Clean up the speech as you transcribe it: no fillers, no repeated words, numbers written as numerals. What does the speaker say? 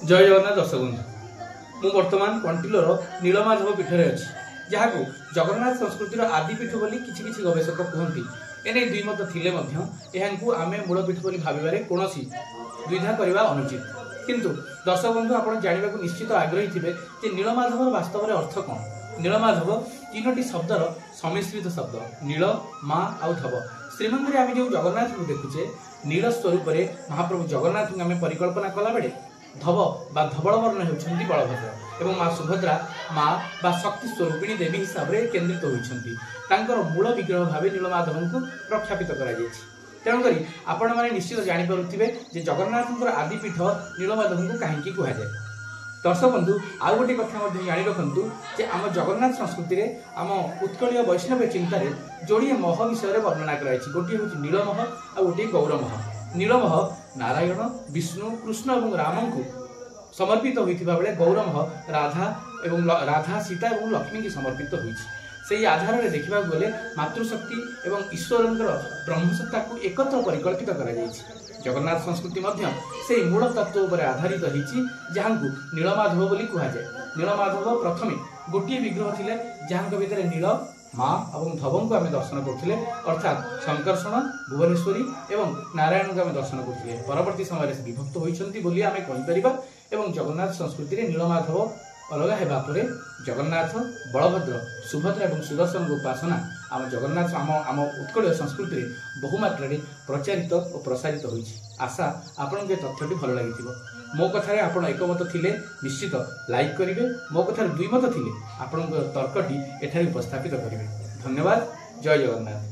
जय जगन्नाथ दर्शक बंधु मु वर्तमान कंटिलोर नीलमाधव पीठरे अच्छी जहाँ को जगन्नाथ संस्कृतिर आदिपीठ बोली किछि गवेषक कहती एने दुई मत थिले आमे मूल पीठ बोली भाविबारे कोनोसी द्विधा करबा अनुचित किंतु दर्शक बंधु आपण जानिबा को निश्चित आग्रही थिबे जे नीलमाधव वास्तव में अर्थ कौन। नीलमाधव तीनोटी शब्दर सम्मिश्रित शब्द नील माँ आउ धव। श्रीमंदिर आम जो जगन्नाथ को देखुचे नील स्वरूप महाप्रभु जगन्नाथ को आम परिकल्पना कला बेले धव बा धवल वर्ण होती बलभद्र एवं माँ सुभद्रा माँ बा शक्ति स्वरूपिणी देवी हिसाब से केन्द्रित होती मूल विग्रह भाव नीलमाधव को प्रख्यापित कर तेणुक आपण मैंने निश्चित जानीपे जे जगन्नाथ आदिपीठ नीलमाधव को कहीं कहुए। दर्शक बंधु आउ गोटे कथा जाणी रखु जे आम जगन्नाथ संस्कृति में आम उत्कलीय वैष्णव चिंतार जोड़े मह विषय वर्णना कराई गोटे हूँ नीलमह आ गोटे गौरमह। नीलमह नारायण विष्णु कृष्ण और राम को समर्पित होता बेले गौरमह राधा सीता और लक्ष्मी की समर्पित होती से आधार में देखा गले मातृशक्ति और ईश्वर ब्रह्मसत्ता को एकत्र परिकल्पित कर जगन्नाथ संस्कृति से मूल तत्व पर आधारित होती जहाँ को नीलमाधव बोली कहुए। नीलमाधव प्रथमे गोटे विग्रह थे जहाँ भितर नील माँ और धव को आम दर्शन करते अर्थात संकर्षण भुवनेश्वरी एवं नारायण को आम दर्शन करते परवर्ती समय से विभक्त होती आम कहीपर और जगन्नाथ संस्कृति में नीलमाधव अलग होगापर जगन्नाथ बलभद्र सुभद्रा और सुदर्शन को उपासना आम जगन्नाथ आम उत्कल संस्कृति में बहुमात्रा प्रचारित और प्रसारित हो। आशा आपण के तथ्यटी भल लगी मो कथार आप एकमत थिले निश्चित लाइक करेंगे मो कथार दुई मत थिले आपण तर्कटी एठारे उपस्थापित करेंगे। धन्यवाद। जय जगन्नाथ।